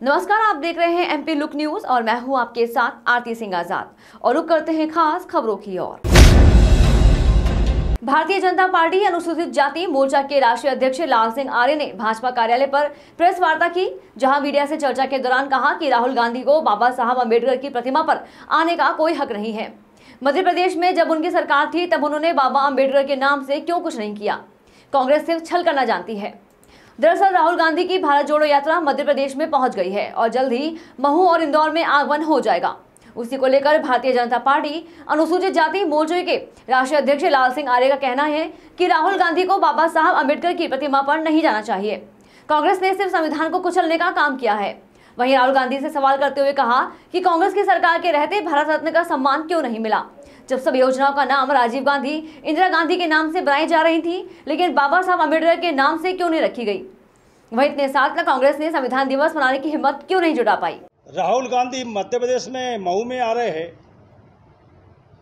नमस्कार, आप देख रहे हैं एमपी लुक न्यूज और मैं हूं आपके साथ आरती सिंह आजाद। और रुक करते हैं खास खबरों की ओर। भारतीय जनता पार्टी अनुसूचित जाति मोर्चा के राष्ट्रीय अध्यक्ष लाल सिंह आर्य ने भाजपा कार्यालय पर प्रेस वार्ता की, जहां मीडिया से चर्चा के दौरान कहा कि राहुल गांधी को बाबा साहब अम्बेडकर की प्रतिमा पर आने का कोई हक नहीं है। मध्य प्रदेश में जब उनकी सरकार थी तब उन्होंने बाबा अम्बेडकर के नाम से क्यों कुछ नहीं किया। कांग्रेस सिर्फ छल करना जानती है। दरअसल राहुल गांधी की भारत जोड़ो यात्रा मध्य प्रदेश में पहुंच गई है और जल्द ही महू और इंदौर में आगमन हो जाएगा। उसी को लेकर भारतीय जनता पार्टी अनुसूचित जाति मोर्चे के राष्ट्रीय अध्यक्ष लाल सिंह आर्य का कहना है कि राहुल गांधी को बाबा साहब अम्बेडकर की प्रतिमा पर नहीं जाना चाहिए। कांग्रेस ने सिर्फ संविधान को कुचलने का काम किया है। वहीं राहुल गांधी से सवाल करते हुए कहा कि कांग्रेस की सरकार के रहते भारत रत्न का सम्मान क्यों नहीं मिला, जब सब योजनाओं का नाम राजीव गांधी, इंदिरा गांधी के नाम से बनाई जा रही थी, लेकिन बाबा साहब अम्बेडकर के नाम से क्यों नहीं रखी गई। वहीं इतने साल तक कांग्रेस ने संविधान दिवस मनाने की हिम्मत क्यों नहीं जुटा पाई। राहुल गांधी मध्य प्रदेश में मऊ में आ रहे हैं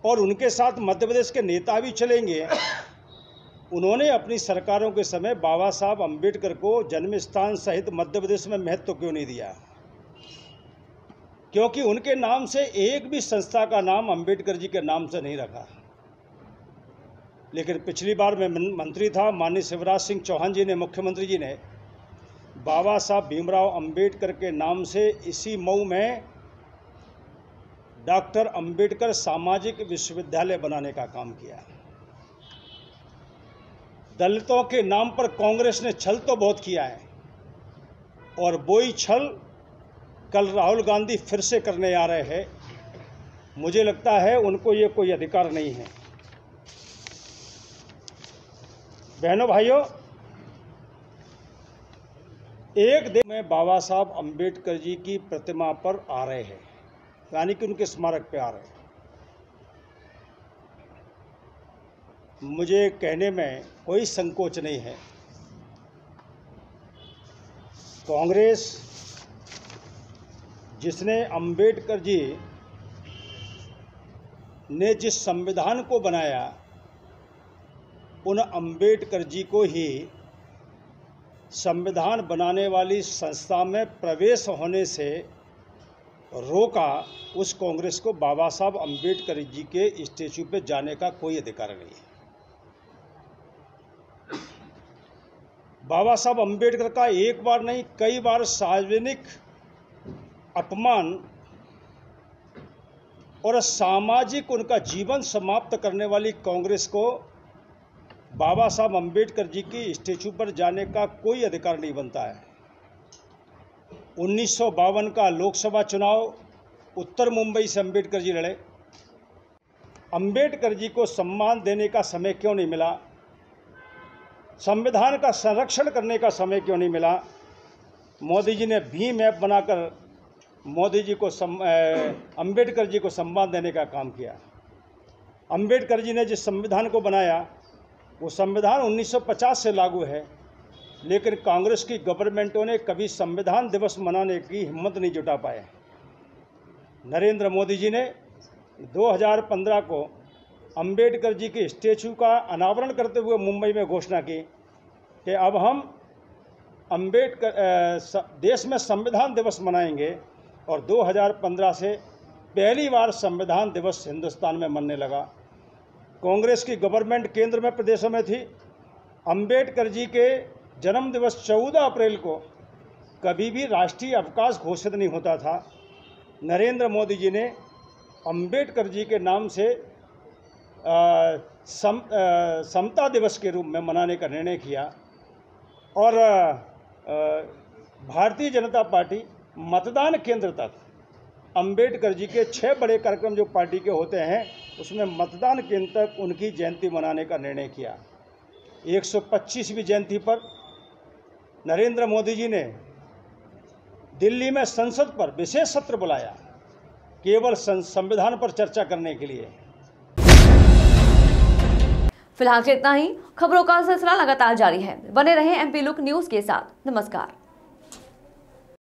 और उनके साथ मध्य प्रदेश के नेता भी चलेंगे। उन्होंने अपनी सरकारों के समय बाबा साहब अम्बेडकर को जन्म स्थान सहित मध्य प्रदेश में महत्व क्यों नहीं दिया, क्योंकि उनके नाम से एक भी संस्था का नाम अम्बेडकर जी के नाम से नहीं रखा। लेकिन पिछली बार मैं मंत्री था, माननीय शिवराज सिंह चौहान जी ने, मुख्यमंत्री जी ने बाबा साहब भीमराव अंबेडकर के नाम से इसी मऊ में डॉक्टर अंबेडकर सामाजिक विश्वविद्यालय बनाने का काम किया। दलितों के नाम पर कांग्रेस ने छल तो बहुत किया है और वही छल कल राहुल गांधी फिर से करने आ रहे हैं। मुझे लगता है उनको ये कोई अधिकार नहीं है। बहनों भाइयों, एक दिन में बाबा साहब अम्बेडकर जी की प्रतिमा पर आ रहे हैं, यानी कि उनके स्मारक पे आ रहे हैं। मुझे कहने में कोई संकोच नहीं है। कांग्रेस जिसने अम्बेडकर जी ने जिस संविधान को बनाया, उन अम्बेडकर जी को ही संविधान बनाने वाली संस्था में प्रवेश होने से रोका, उस कांग्रेस को बाबा साहब अम्बेडकर जी के स्टैच्यू पे जाने का कोई अधिकार नहीं है। बाबा साहब अम्बेडकर का एक बार नहीं कई बार सार्वजनिक अपमान और सामाजिक उनका जीवन समाप्त करने वाली कांग्रेस को बाबा साहब अम्बेडकर जी की स्टैच्यू पर जाने का कोई अधिकार नहीं बनता है। 1952 का लोकसभा चुनाव उत्तर मुंबई से अम्बेडकर जी लड़े। अम्बेडकर जी को सम्मान देने का समय क्यों नहीं मिला, संविधान का संरक्षण करने का समय क्यों नहीं मिला। मोदी जी ने भीम ऐप बनाकर मोदी जी को अम्बेडकर जी को सम्मान देने का काम किया। अम्बेडकर जी ने जिस संविधान को बनाया वो संविधान 1950 से लागू है, लेकिन कांग्रेस की गवर्नमेंटों ने कभी संविधान दिवस मनाने की हिम्मत नहीं जुटा पाए। नरेंद्र मोदी जी ने 2015 को अंबेडकर जी के स्टैच्यू का अनावरण करते हुए मुंबई में घोषणा की कि अब हम देश में संविधान दिवस मनाएंगे, और 2015 से पहली बार संविधान दिवस हिंदुस्तान में मनने लगा। कांग्रेस की गवर्नमेंट केंद्र में प्रदेशों में थी। अंबेडकर जी के जन्म दिवस 14 अप्रैल को कभी भी राष्ट्रीय अवकाश घोषित नहीं होता था। नरेंद्र मोदी जी ने अंबेडकर जी के नाम से समता दिवस के रूप में मनाने का निर्णय किया। और भारतीय जनता पार्टी मतदान केंद्र तक अंबेडकर जी के 6 बड़े कार्यक्रम जो पार्टी के होते हैं, उसमें मतदान केंद्र तक उनकी जयंती मनाने का निर्णय किया। 125वीं जयंती पर नरेंद्र मोदी जी ने दिल्ली में संसद पर विशेष सत्र बुलाया, केवल संविधान पर चर्चा करने के लिए। फिलहाल इतना ही। खबरों का सिलसिला लगातार जारी है। बने रहें एमपी लुक न्यूज के साथ। नमस्कार।